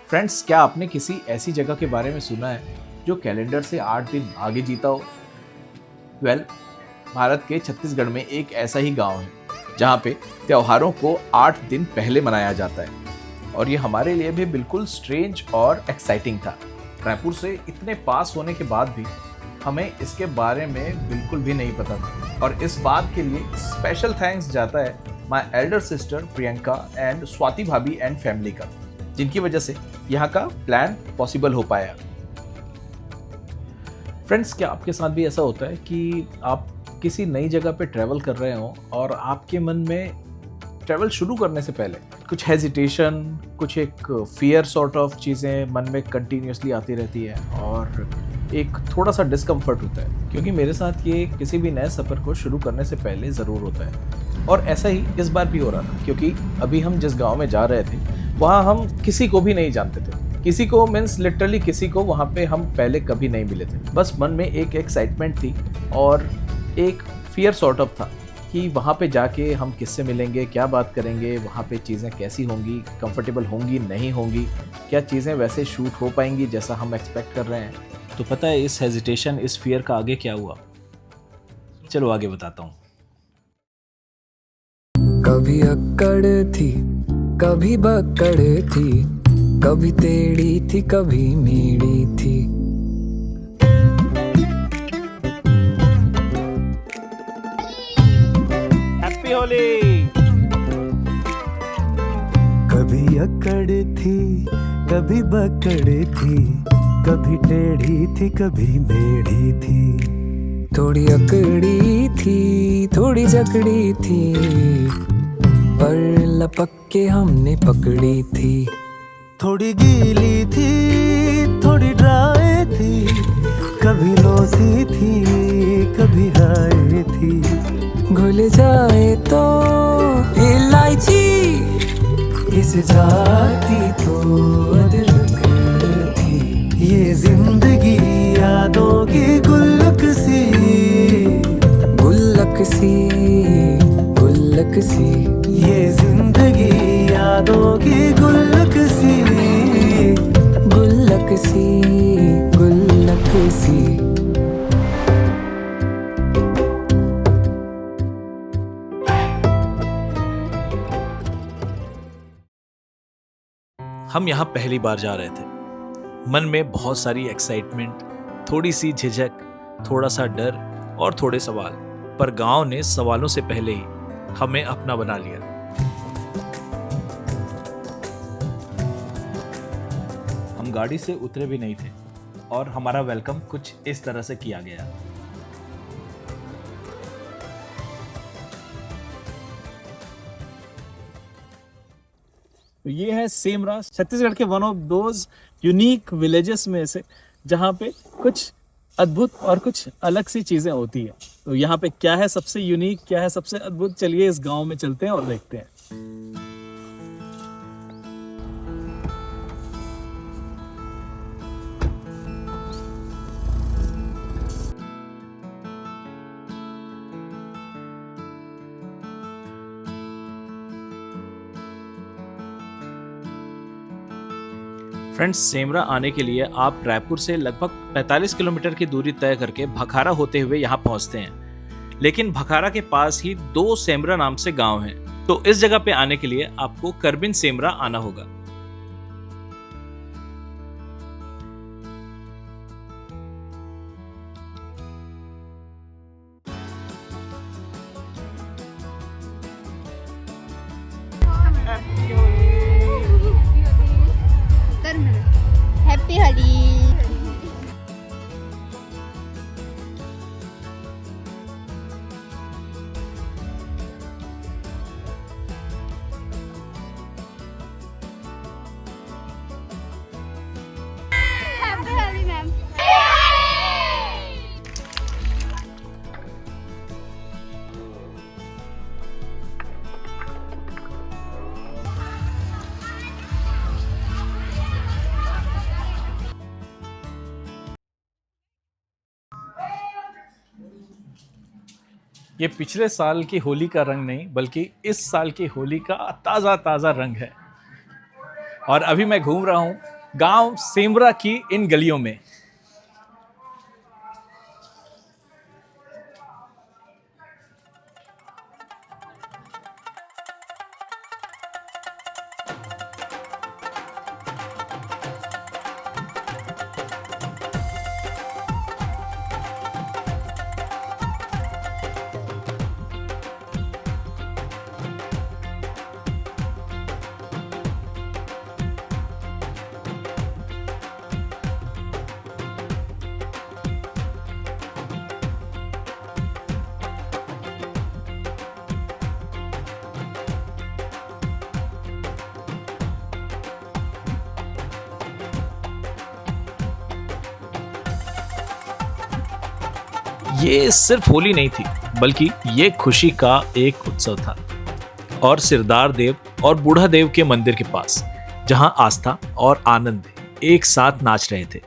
Friends, क्या आपने किसी ऐसी जगह के बारे में सुना है जो कैलेंडर से 8 दिन आगे जीता हो? वेल, भारत के छत्तीसगढ़ में एक ऐसा ही गांव है जहां पे त्योहारों को 8 दिन पहले मनाया जाता है। और ये हमारे लिए भी बिल्कुल स्ट्रेंज और एक्साइटिंग था। रायपुर से इतने पास होने के बाद भी हमें इसके बारे में बिल्कुल भी नहीं पता था। और इस बात के लिए स्पेशल थैंक्स जाता है my Elder sister Priyanka and Swati भाभी एंड फैमिली का, जिनकी वजह से यहाँ का प्लान पॉसिबल हो पाया। फ्रेंड्स, क्या आपके साथ भी ऐसा होता है कि आप किसी नई जगह पे ट्रैवल कर रहे हो और आपके मन में ट्रैवल शुरू करने से पहले कुछ हेजिटेशन, कुछ एक फियर सॉर्ट ऑफ चीज़ें मन में कंटिन्यूसली आती रहती है और एक थोड़ा सा डिस्कम्फर्ट होता है? क्योंकि मेरे साथ ये किसी भी नए सफ़र को शुरू करने से पहले ज़रूर होता है। और ऐसा ही इस बार भी हो रहा था, क्योंकि अभी हम जिस गांव में जा रहे थे वहाँ हम किसी को भी नहीं जानते थे। किसी को मीन्स लिटरली किसी को वहाँ पे हम पहले कभी नहीं मिले थे। बस मन में एक एक्साइटमेंट थी और एक फियर सॉर्ट ऑफ था कि वहाँ पे जाके हम किससे मिलेंगे, क्या बात करेंगे, वहाँ पे चीज़ें कैसी होंगी, कंफर्टेबल होंगी नहीं होंगी, क्या चीज़ें वैसे शूट हो पाएंगी जैसा हम एक्सपेक्ट कर रहे हैं। तो पता है इस हेजिटेशन, इस फियर का आगे क्या हुआ? चलो आगे बताता हूँ। कभी अक्कड़ थी, कभी बक्कड़ थी, कभी टेढ़ी थी, कभी मेढ़ी थी। हैप्पी होली। कभी अक्कड़ थी, कभी बक्कड़ थी, कभी टेढ़ी थी, कभी मेढ़ी थी। थोड़ी अकड़ी थी, थोड़ी जकड़ी थी, पर लपक के हमने पकड़ी थी। थोड़ी गीली थी, थोड़ी ड्राई थी, कभी लोसी थी, कभी हाय थी। घुल जाए तो इलायची, इस जाती तो अदरक थी। ये जिंदगी यादों की गुल्लक सी, गुल्लक सी, गुल्लक सी। ये जिंदगी यादों की गुल्लक सी, गुल्लक सी, गुल्लक सी। हम यहाँ पहली बार जा रहे थे। मन में बहुत सारी एक्साइटमेंट, थोड़ी सी झिझक, थोड़ा सा डर और थोड़े सवाल। पर गांव ने सवालों से पहले ही हमें अपना बना लिया। हम गाड़ी से उतरे भी नहीं थे और हमारा वेलकम कुछ इस तरह से किया गया। तो ये है सेमरा, छत्तीसगढ़ के one of those unique villages में से जहाँ पे कुछ अद्भुत और कुछ अलग सी चीज़ें होती है। तो यहाँ पे क्या है सबसे यूनिक, क्या है सबसे अद्भुत, चलिए इस गांव में चलते हैं और देखते हैं। फ्रेंड्स, सेमरा आने के लिए आप रायपुर से लगभग 45 किलोमीटर की दूरी तय करके भखारा होते हुए यहाँ पहुँचते हैं। लेकिन भखारा के पास ही 2 सेमरा नाम से गांव हैं। तो इस जगह पे आने के लिए आपको करबिन सेमरा आना होगा। Happy Holi. Happy Holi ma'am. ये पिछले साल की होली का रंग नहीं, बल्कि इस साल की होली का ताज़ा ताज़ा रंग है। और अभी मैं घूम रहा हूँ गांव सेमरा की इन गलियों में। ये सिर्फ होली नहीं थी, बल्कि ये खुशी का एक उत्सव था। और सिरदार देव और बूढ़ा देव के मंदिर के पास, जहां आस्था और आनंद एक साथ नाच रहे थे।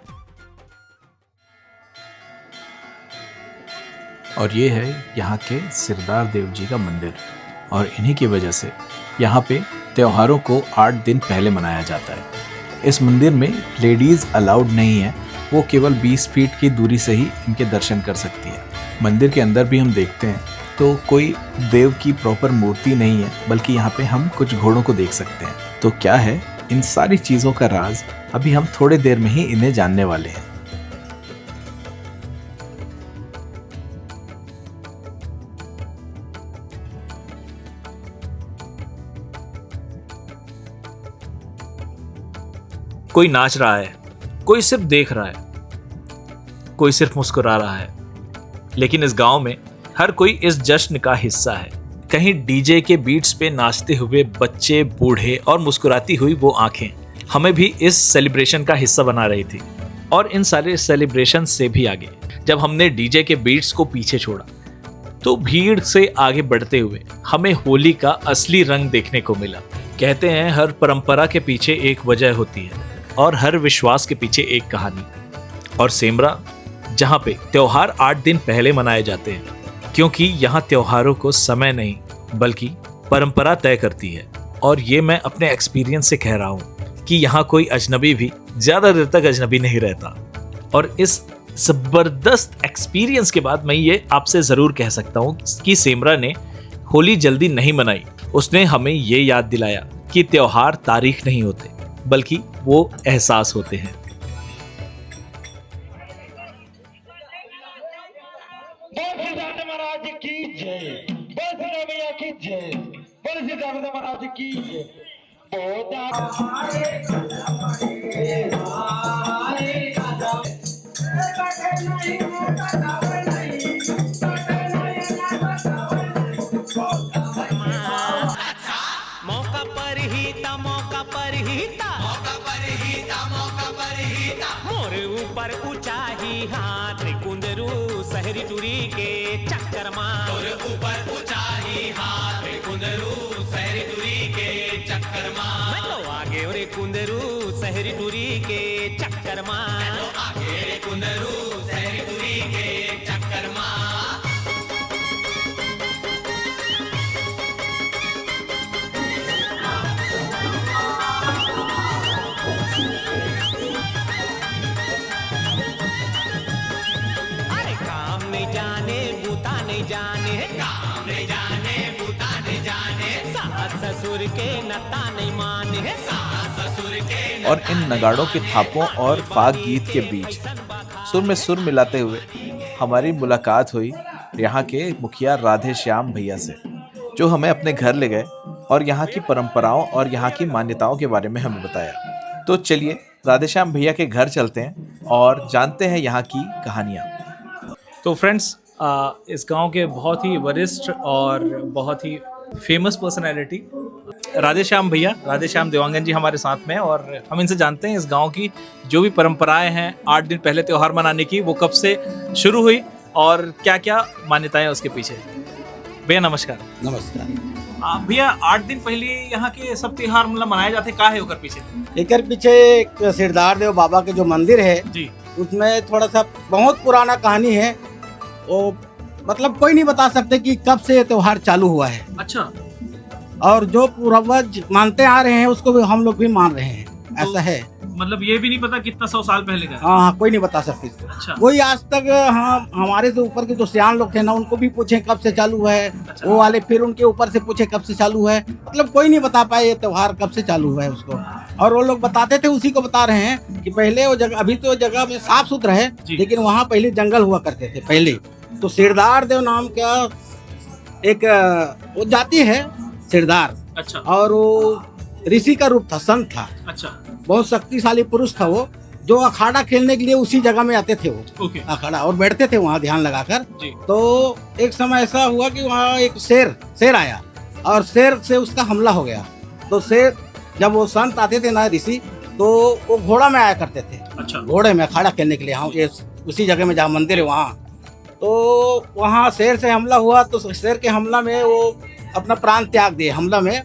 और ये है यहाँ के सिरदार देव जी का मंदिर, और इन्हीं की वजह से यहाँ पे त्योहारों को 8 दिन पहले मनाया जाता है। इस मंदिर में लेडीज अलाउड नहीं है, वो केवल 20 फीट की दूरी से ही इनके दर्शन कर सकती है। मंदिर के अंदर भी हम देखते हैं तो कोई देव की प्रॉपर मूर्ति नहीं है, बल्कि यहाँ पे हम कुछ घोड़ों को देख सकते हैं। तो क्या है इन सारी चीज़ों का राज, अभी हम थोड़ी देर में ही इन्हें जानने वाले हैं। कोई नाच रहा है, कोई सिर्फ देख रहा है, कोई सिर्फ मुस्कुरा रहा है, लेकिन इस गांव में हर कोई इस जश्न का हिस्सा है। कहीं डीजे के बीट्स पे नाचते हुए बच्चे, बूढ़े और मुस्कुराती हुई वो आंखें हमें भी इस सेलिब्रेशन का हिस्सा बना रही थी। और इन सारे सेलिब्रेशन से भी आगे, जब हमने डीजे के बीट्स को पीछे छोड़ा, तो भीड़ से आगे बढ़ते हुए हमें होली का असली रंग देखने को मिला। कहते हैं हर परंपरा के पीछे एक वजह होती है और हर विश्वास के पीछे एक कहानी। और सेमरा, जहाँ पे त्योहार 8 दिन पहले मनाए जाते हैं, क्योंकि यहाँ त्योहारों को समय नहीं बल्कि परंपरा तय करती है। और ये मैं अपने एक्सपीरियंस से कह रहा हूँ कि यहाँ कोई अजनबी भी ज़्यादा देर तक अजनबी नहीं रहता। और इस ज़बरदस्त एक्सपीरियंस के बाद मैं ये आपसे ज़रूर कह सकता हूँ कि सेमरा ने होली जल्दी नहीं मनाई। उसने हमें ये याद दिलाया कि त्योहार तारीख नहीं होते, बल्कि वो एहसास होते हैं। महाराज की जय, बोल भैया की जय, बोल महाराज की जय। मौका पर ही था, मौका पर ही था, मौका पर ही था, मौका पर ही था। मोर ऊपर ऊंचा ही हाथ कुंदरू सहरी टूरी के चक्कर मार। मोर ऊपर ऊंचा ही हाथ कुंदरू सहरी टूरी के चक्कर मार। मैं तो आगे और कुंदरू सहरी टूरी के चक्कर मार। मैं तो आगे कुंदरू सहरी टूरी के चक्कर मार। ससुर के नता नहीं माने, ससुर के। और इन नगाड़ों के थापों और फाग गीत के बीच सुर में सुर मिलाते हुए हमारी मुलाकात हुई यहाँ के मुखिया राधे श्याम भैया से, जो हमें अपने घर ले गए और यहाँ की परंपराओं और यहाँ की मान्यताओं के बारे में हमें बताया। तो चलिए राधे श्याम भैया के घर चलते हैं और जानते हैं यहाँ की कहानियाँ। तो फ्रेंड्स, इस गांव के बहुत ही वरिष्ठ और बहुत ही फेमस पर्सनैलिटी राधे श्याम भैया, राधे श्याम देवांगन जी हमारे साथ में हैं। और हम इनसे जानते हैं इस गांव की जो भी परंपराएं हैं 8 दिन पहले त्योहार मनाने की, वो कब से शुरू हुई और क्या क्या मान्यताएं उसके पीछे। भैया नमस्कार। नमस्कार। भैया 8 दिन पहले यहाँ के सब त्योहार मतलब मनाए जाते, का है ओकर पीछे? एकर पीछे एक सिरदार देव बाबा के जो मंदिर है जी, उसमें थोड़ा सा बहुत पुराना कहानी है। वो मतलब कोई नहीं बता सकते कि कब से ये त्योहार चालू हुआ है। अच्छा। और जो पूर्वज मानते आ रहे हैं उसको भी हम लोग भी मान रहे हैं। ऐसा है। मतलब ये भी नहीं पता कितना 100 साल पहले का। हाँ हाँ, कोई नहीं बता सकती। अच्छा। कोई आज तक हाँ हमारे से ऊपर के जो सियान लोग थे ना, उनको भी पूछे कब से चालू है, अच्छा। वो वाले फिर उनके ऊपर से पूछे कब से चालू है, मतलब कोई नहीं बता पाए ये त्योहार कब से चालू हुआ है उसको। और वो लोग बताते थे, उसी को बता रहे हैं कि पहले वो जगह, अभी तो जगह में साफ सुथरा है, जी। लेकिन वहाँ पहले जंगल हुआ करते थे पहले। तो सिरदार देव नाम का एक वो जाति है सिरदार, अच्छा। और वो ऋषि का रूप था, संत था, अच्छा। बहुत शक्तिशाली पुरुष था वो, जो अखाड़ा खेलने के लिए उसी जगह में आते थे वो ओके। अखाड़ा, और बैठते थे वहाँ ध्यान लगाकर। जी। तो एक समय ऐसा हुआ कि वहाँ एक शेर आया और शेर से उसका हमला हो गया। तो शेर, जब वो संत आते थे ना ऋषि, तो वो घोड़ा में आया करते थे, अच्छा। घोड़े में अखाड़ा खेलने के लिए, हाँ ये उसी जगह में जहाँ मंदिर है वहाँ। तो वहाँ शेर से हमला हुआ, तो शेर के हमला में वो अपना प्राण त्याग दिए, हमला में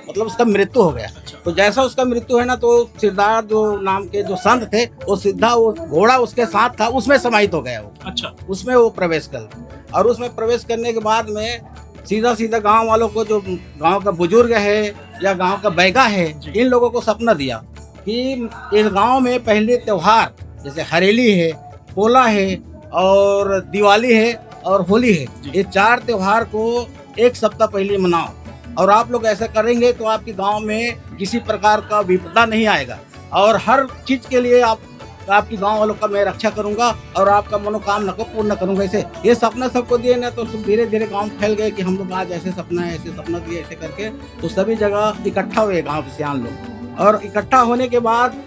मतलब उसका मृत्यु हो गया। अच्छा। तो जैसा उसका मृत्यु है ना, तो सिरदार जो नाम के जो संत थे, वो सीधा वो घोड़ा उसके साथ था, उसमें समाहित हो गया वो। अच्छा। उसमें वो प्रवेश कर, और उसमें प्रवेश करने के बाद में सीधा गांव वालों को, जो गांव का बुजुर्ग है या गांव का बैगा है, इन लोगों को सपना दिया कि इस गांव में पहले त्योहार जैसे हरेली है, पोला है और दिवाली है और होली है, ये 4 त्योहार को एक सप्ताह पहले मनाओ, और आप लोग ऐसा करेंगे तो आपके गांव में किसी प्रकार का विपदा नहीं आएगा, और हर चीज के लिए आपकी गांव वालों का मैं रक्षा करूंगा और आपका मनोकामना को पूर्ण करूंगा। ऐसे ये सपना सबको दिए ना, तो धीरे धीरे गांव फैल गए कि हम लोग आज ऐसे सपना है, ऐसे सपना दिए, ऐसे करके तो सभी जगह इकट्ठा हुए गाँव के सियान लोग। और इकट्ठा होने के बाद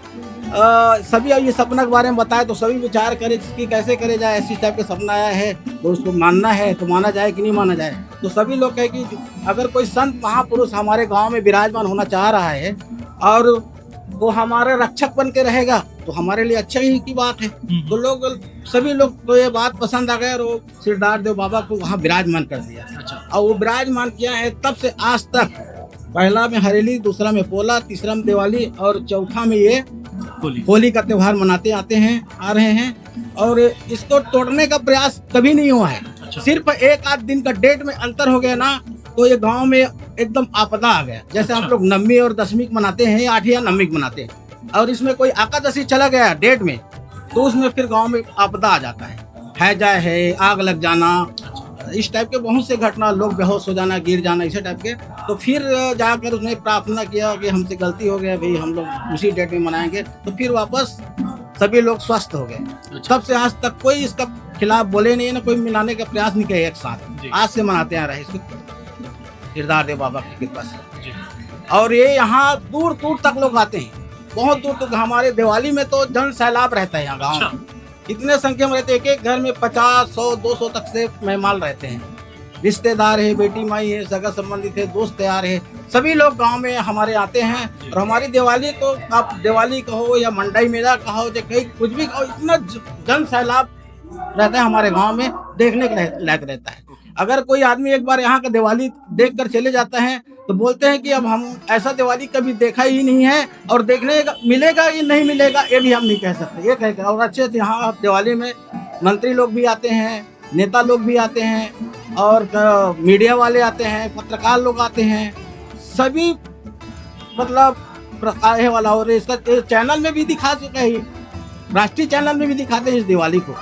सभी ये सपना के बारे में बताए, तो सभी विचार करे कि कैसे करे जाए, ऐसी टाइप का सपना आया है तो उसको मानना है, तो माना जाए कि नहीं माना जाए। तो सभी लोग कहे कि अगर कोई संत महापुरुष हमारे गांव में विराजमान होना चाह रहा है और वो हमारे रक्षक बन के रहेगा, तो हमारे लिए अच्छा ही की बात है। तो लोग, सभी लोग को ये बात पसंद आ गया और वो सिरदार देव बाबा को वहाँ विराजमान कर दिया। अच्छा। और वो विराजमान किया है तब से आज तक। पहला में हरेली, दूसरा में पोला, तीसरा में दिवाली और चौथा में ये होली का त्योहार मनाते आते हैं, आ रहे हैं। और इसको तोड़ने का प्रयास कभी नहीं हुआ है। अच्छा। सिर्फ 1-8 दिन का डेट में अंतर हो गया ना, तो ये गांव में एकदम आपदा आ गया। जैसे अच्छा। हम लोग नवमी और दशमी मनाते हैं, 8 या नवमी मनाते हैं, और इसमें कोई एकादशी चला गया डेट में, तो उसमें फिर गांव में आपदा आ जाता है, आग लग जाना, इस टाइप के बहुत से घटना, लोग बेहोश हो जाना, गिर जाना, इसे टाइप के। तो फिर जाकर उसने प्रार्थना किया कि हमसे गलती हो गया भाई, हम लोग उसी डेट में मनाएंगे। तो फिर वापस सभी लोग स्वस्थ हो गए। तब से आज तक कोई इसका खिलाफ बोले नहीं ना, कोई मिलाने का प्रयास नहीं किया एक साथ। आज से मनाते आ रहे इसको सिरदार देव बाबा की कृपा से। और ये यहाँ दूर दूर तक लोग आते हैं, बहुत दूर तक। हमारे दिवाली में तो जन सैलाब रहता है यहाँ गाँव में, इतने संख्या में रहते हैं, एक घर में 50, 100, 200 तक से मेहमान रहते हैं। रिश्तेदार है, बेटी माई है, सगा संबंधित है, दोस्त यार है, सभी लोग गांव में हमारे आते हैं। और हमारी दिवाली तो आप दिवाली कहो या मंडाई मेला कहो, या कहीं कुछ भी कहो, इतना जन सैलाब रहता है हमारे गांव में, देखने के लायक रहता है। अगर कोई आदमी एक बार यहाँ का दिवाली देख कर चले जाता है, तो बोलते हैं कि अब हम ऐसा दिवाली कभी देखा ही नहीं है, और देखने का मिलेगा या नहीं मिलेगा ये भी हम नहीं कह सकते, ये कह। और अच्छे से यहाँ दिवाली में मंत्री लोग भी आते हैं, नेता लोग भी आते हैं, और मीडिया वाले आते हैं, पत्रकार लोग आते हैं, सभी मतलब प्रकार वाला। और इसका चैनल में भी दिखा चुका है, राष्ट्रीय चैनल में भी दिखाते हैं इस दिवाली को,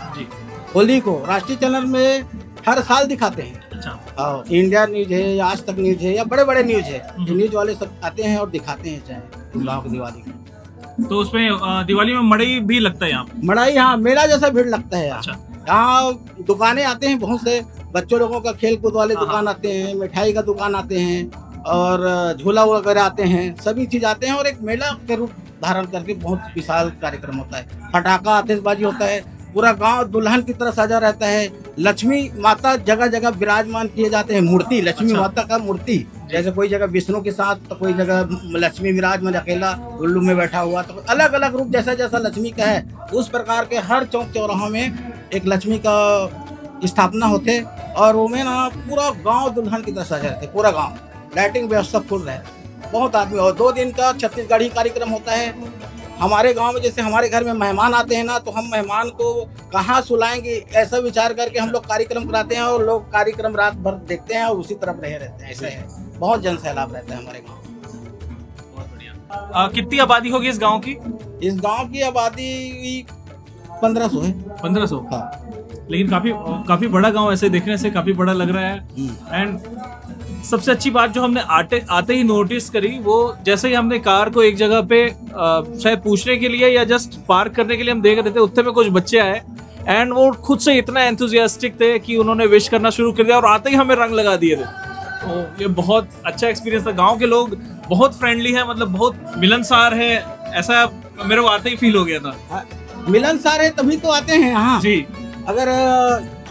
होली को राष्ट्रीय चैनल में हर साल दिखाते हैं। अच्छा। इंडिया न्यूज है या आज तक न्यूज है या बड़े बड़े न्यूज है, न्यूज वाले सब आते हैं और दिखाते हैं चाहे गाँव की दिवाली को। तो उसमें दिवाली में मड़ई भी लगता है यहाँ? मड़ई, हाँ मेला जैसा भीड़ लगता है यहाँ। अच्छा। यहाँ दुकानें आते हैं बहुत से, बच्चों लोगों का खेल कूद वाले दुकान आते हैं, मिठाई का दुकान आते हैं, और झूला वगैरह आते हैं, सभी चीज आते हैं। और एक मेला के रूप धारण करके बहुत विशाल कार्यक्रम होता है, पटाखा आतिशबाजी होता है, पूरा गांव दुल्हन की तरह सजा रहता है। लक्ष्मी माता जगह जगह विराजमान किए जाते हैं, मूर्ति, लक्ष्मी माता का मूर्ति, जैसे कोई जगह विष्णु के साथ, तो कोई जगह लक्ष्मी विराजमान अकेला उल्लू में बैठा हुआ, तो अलग अलग रूप जैसा जैसा लक्ष्मी का है उस प्रकार के हर चौक चौराहों में एक लक्ष्मी का स्थापना होते। और वो में ना पूरा गाँव दुल्हन की तरह सजा रहते, पूरा गाँव, लाइटिंग व्यवस्था फुल रहती, बहुत आदमी। और 2 दिन का छत्तीसगढ़ी कार्यक्रम होता है हमारे गांव में। जैसे हमारे घर में मेहमान आते हैं ना, तो हम मेहमान को कहाँ सुलाएंगे ऐसा विचार करके हम लोग कार्यक्रम कराते हैं, और लोग कार्यक्रम रात भर देखते हैं और उसी तरफ रहे रहते हैं। ऐसे है, बहुत जन सैलाब रहता है हमारे गाँव। बहुत बढ़िया। कितनी आबादी होगी इस गांव की? इस गांव की आबादी 1500 है। 1500। हाँ। लेकिन काफी बड़ा गांव ऐसे देखने से काफी बड़ा लग रहा है। एंड सबसे अच्छी बात जो हमने आते ही नोटिस करी, वो जैसे ही हमने कार को एक जगह पे शायद पूछने के लिए या जस्ट पार्क करने के लिए हम देख रहे थे, उत्ते में कुछ बच्चे आए एंड वो खुद से इतना एंथुजियास्टिक थे कि उन्होंने विश करना शुरू कर दिया और आते ही हमें रंग लगा दिए थे। तो ये बहुत अच्छा एक्सपीरियंस था। गांव के लोग बहुत फ्रेंडली हैं, मतलब बहुत मिलनसार है, ऐसा मेरे को आते ही फील हो गया था। मिलनसार है तभी तो आते हैं यहाँ जी। अगर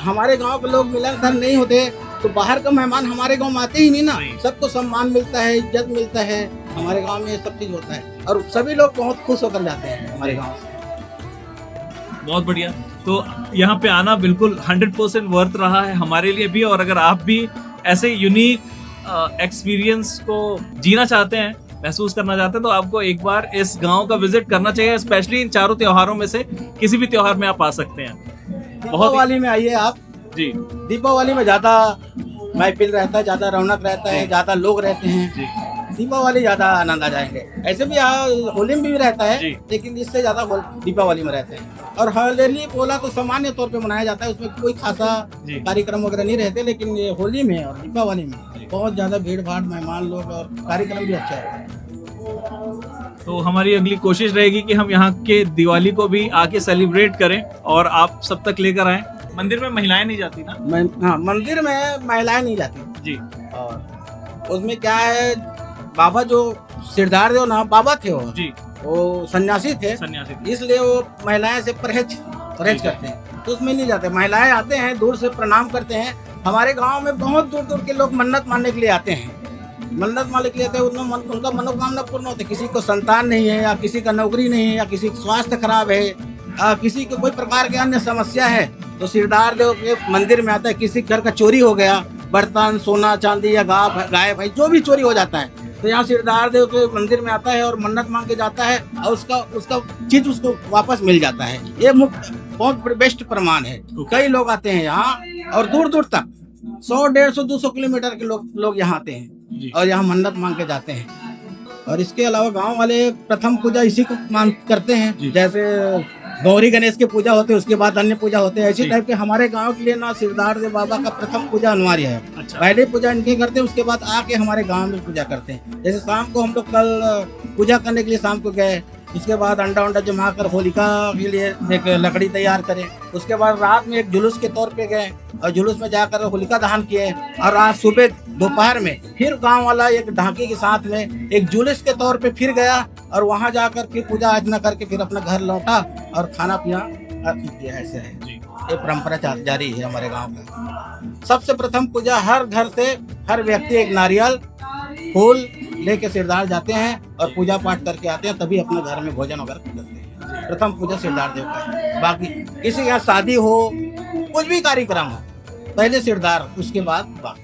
हमारे गांव के लोग मिलनसार नहीं होते तो बाहर का मेहमान हमारे गांव में आते ही नहीं ना। सबको सम्मान मिलता है, इज्जत मिलता है, हमारे गांव में ये सब चीज होता है और सभी लोग बहुत खुश होकर जाते हैं हमारे गांव से। बहुत बढ़िया। तो यहाँ पे आना बिल्कुल 100% वर्थ रहा है हमारे लिए भी। और अगर आप भी ऐसे यूनिक एक्सपीरियंस को जीना चाहते हैं, महसूस करना चाहते हैं, तो आपको एक बार इस गांव का विजिट करना चाहिए। स्पेशली इन चारों त्योहारों में से किसी भी त्योहार में आप आ सकते हैं। दीपावली में आइए आप जी। दीपावली में ज्यादा महफिल रहता है, ज्यादा रौनक रहता है, ज्यादा लोग रहते हैं। दीपावली ज्यादा आनंद आ जाएंगे। ऐसे भी होली में भी रहता है, लेकिन इससे ज्यादा दीपावली में रहते हैं। और होली पोला तो सामान्य तौर पे मनाया जाता है, उसमें कोई खासा कार्यक्रम वगैरह नहीं रहते, लेकिन ये होली में और दीपावली में बहुत ज्यादा भीड़ भाड़, मेहमान लोग और कार्यक्रम भी अच्छा है। तो हमारी अगली कोशिश रहेगी कि हम यहाँ के दिवाली को भी आके सेलिब्रेट करें और आप सब तक लेकर आए। मंदिर में महिलाएं नहीं जाती ना? हाँ, मंदिर में महिलाएं नहीं जाती जी। और उसमें क्या है, बाबा जो सिरदार देव ना बाबा थे वो सन्यासी थे, इसलिए वो महिलाएं से परहेज करते हैं, तो उसमें नहीं जाते। महिलाएं आते हैं, दूर से प्रणाम करते हैं। हमारे गांव में बहुत दूर दूर के लोग मन्नत मानने के लिए आते हैं। मन्नत मानने के लिए आते हैं, उनका मनोकामना पूर्ण होती है। किसी को संतान नहीं है, या किसी का नौकरी नहीं है, या किसी का स्वास्थ्य खराब है, किसी को कोई प्रकार की अन्य समस्या है, तो सिरदार देव के मंदिर में आता है। किसी घर का चोरी हो गया, बर्तन, सोना चांदी या गाय भाई जो भी चोरी हो जाता है, तो यहाँ सिरदार देव के मंदिर में आता है और मन्नत मांग के जाता है और उसका चीज उसको वापस मिल जाता है। ये बहुत बेस्ट प्रमाण है। कई लोग आते हैं यहाँ और दूर दूर तक 100, 150, 200 किलोमीटर के लोग यहाँ आते हैं और यहाँ मन्नत मांग के जाते हैं। और इसके अलावा गांव वाले प्रथम पूजा इसी को करते हैं। जैसे गौरी गणेश की पूजा होती है, उसके बाद अन्य पूजा होते हैं। इसी टाइप के हमारे गांव के लिए ना सिरदार देव बाबा का प्रथम पूजा अनिवार्य है। अच्छा। पहले पूजा इनके करते हैं, उसके बाद आके हमारे गांव में पूजा करते हैं। जैसे शाम को हम लोग कल पूजा करने के लिए शाम को गए, उसके बाद अंडा जमा कर होलिका के लिए एक लकड़ी तैयार करें। उसके बाद रात में एक जुलूस के तौर पे गए और जुलूस में जाकर होलिका दहन किए। और आज सुबह दोपहर में फिर गांव वाला एक ढाकी के साथ में एक जुलूस के तौर पे फिर गया और वहां जाकर फिर पूजा अर्चना करके फिर अपना घर लौटा और खाना पीना किया। ऐसे है, ये परंपरा जारी है हमारे गाँव का। सबसे प्रथम पूजा हर घर से हर व्यक्ति एक नारियल फूल लेके सिरदार जाते हैं और पूजा पाठ करके आते हैं, तभी अपने घर में भोजन वगैरह करते हैं। प्रथम पूजा सिरदार देव का है। बाकी किसी के यहाँ शादी हो, कुछ भी कार्यक्रम हो, पहले सिरदार, उसके बाद बाकी।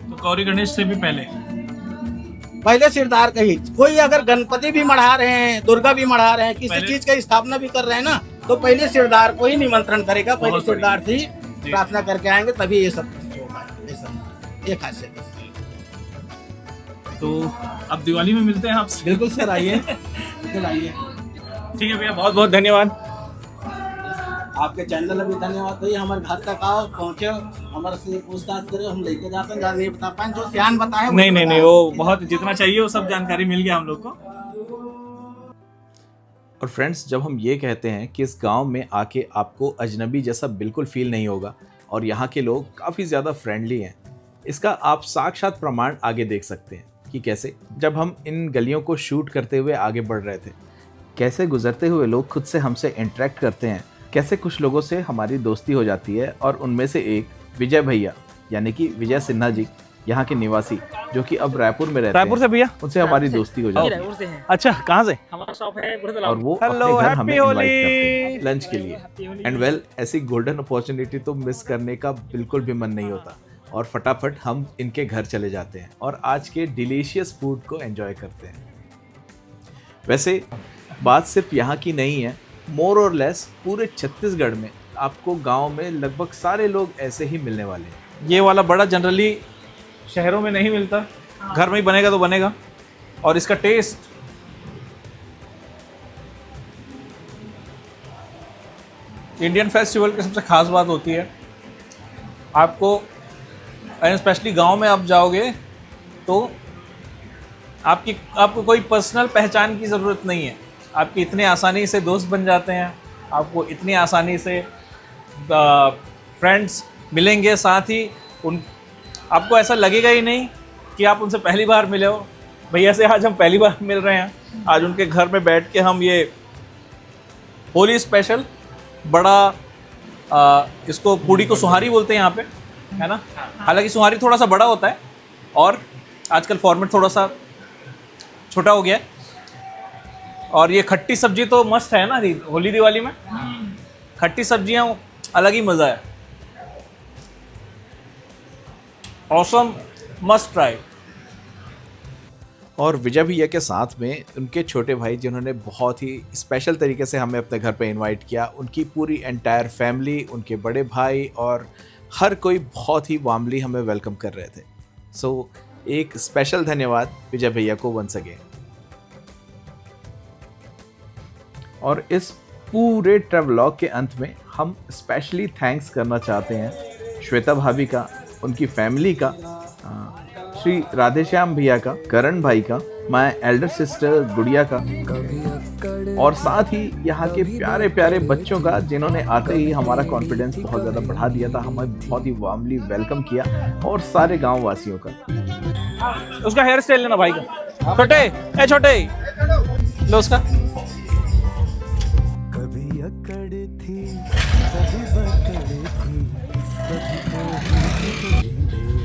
तो गौरी गणेश से भी पहले सिरदार का ही। कोई अगर गणपति भी मढ़ा रहे हैं, दुर्गा भी मढ़ा रहे हैं, किसी चीज का स्थापना भी कर रहे हैं ना, तो पहले सिरदार को ही निमंत्रण करेगा। पहले सिरदार से ही प्रार्थना करके आएंगे, तभी ये सब होगा। ये खासियत है। तो अब दिवाली में मिलते हैं आपसे। बिल्कुल सर, आइए बिल्कुल आइए। ठीक है भैया, बहुत बहुत धन्यवाद। आपके चैनल में भी धन्यवाद। तो ये हमारे घर तक आओ, पहुँचे, हमारे से पूछताछ करो, हम लेके जाते हैं। नहीं बता पाए जो सियान बताए नहीं, वो बहुत जितना चाहिए वो सब जानकारी मिल गया हम लोग को। और फ्रेंड्स, जब हम ये कहते हैं कि इस गांव में आके आपको अजनबी जैसा बिल्कुल फील नहीं होगा और यहाँ के लोग काफ़ी ज़्यादा फ्रेंडली हैं, इसका आप साक्षात प्रमाण आगे देख सकते हैं कि कैसे जब हम इन गलियों को शूट करते हुए आगे बढ़ रहे थे, कैसे गुजरते हुए लोग खुद से हमसे इंटरेक्ट करते हैं, कैसे कुछ लोगों से हमारी दोस्ती हो जाती है। और उनमें से एक विजय भैया यानी कि विजय सिन्हा जी, यहाँ के निवासी जो कि अब रायपुर में रहते हैं। रायपुर से भैया? उनसे हमारी दोस्ती हो जाती है। अच्छा, कहाँ से? हमारा शॉप है और वो अपने घर हमें इनवाइट करते हैं लंच के लिए। एंड वेल, ऐसी गोल्डन अपॉर्चुनिटी तो मिस करने का बिल्कुल भी मन नहीं होता और फटाफट हम इनके घर चले जाते हैं और आज के डिलीशियस फूड को एंजॉय करते हैं। वैसे बात सिर्फ यहाँ की नहीं है, मोर और लेस पूरे छत्तीसगढ़ में आपको गांव में लगभग सारे लोग ऐसे ही मिलने वाले हैं। ये वाला बड़ा जनरली शहरों में नहीं मिलता, घर में ही बनेगा तो बनेगा। और इसका टेस्ट इंडियन फेस्टिवल की सबसे ख़ास बात होती है, आपको स्पेशली गांव में आप जाओगे तो आपको कोई पर्सनल पहचान की ज़रूरत नहीं है। आपकी इतने आसानी से दोस्त बन जाते हैं, आपको इतनी आसानी से फ्रेंड्स मिलेंगे, साथ ही आपको ऐसा लगेगा ही नहीं कि आप उनसे पहली बार मिले हो। भैया से आज हम पहली बार मिल रहे हैं, आज उनके घर में बैठ के हम ये होली स्पेशल बड़ा इसको पूड़ी को सुहारी बोलते हैं यहाँ पे, है ना। हालांकि सुहारी थोड़ा सा बड़ा होता है और आजकल फॉर्मेट थोड़ा सा छोटा हो गया है। और ये खट्टी सब्जी तो मस्त है ना होली दिवाली में, खट्टी सब्जियाँ अलग ही मज़ा है। Awesome, must try. और विजय भैया के साथ में उनके छोटे भाई जिन्होंने बहुत ही स्पेशल तरीके से हमें अपने घर पे इनवाइट किया, उनकी पूरी एंटायर फैमिली, उनके बड़े भाई और हर कोई बहुत ही वार्मली हमें वेलकम कर रहे थे। सो एक स्पेशल धन्यवाद विजय भैया को वंस अगेन। और इस पूरे ट्रैवलॉग के अंत में हम स्पेशली थैंक्स करना चाहते हैं श्वेता भाभी का, उनकी फैमिली का, श्री राधेश्याम भैया का, करण भाई का, माय एल्डर सिस्टर गुड़िया का, और साथ ही यहाँ के प्यारे प्यारे बच्चों का जिन्होंने आते ही हमारा कॉन्फिडेंस बहुत ज़्यादा बढ़ा दिया था, हमें बहुत ही वार्मली वेलकम किया, और सारे गांव वासियों का। उसका हेयर स्टाइल लेना भाई का, छोटे लो उसका। कभी अकड़ थी, कभी बकड़ थी,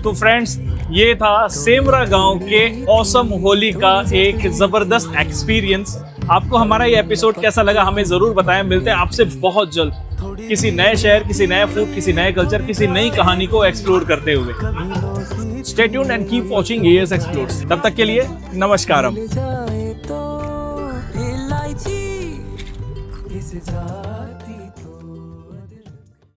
तो फ्रेंड्स, ये था सेमरा गांव के ऑसम होली का एक जबरदस्त एक्सपीरियंस। आपको हमारा ये एपिसोड कैसा लगा हमें जरूर बताएं। मिलते हैं आपसे बहुत जल्द किसी नए शहर, किसी नए फूड, किसी नए कल्चर, किसी नई कहानी को एक्सप्लोर करते हुए। Stay tuned and keep watching as explores. तब तक के लिए नमस्कारम। जाए तो इलायची इस जा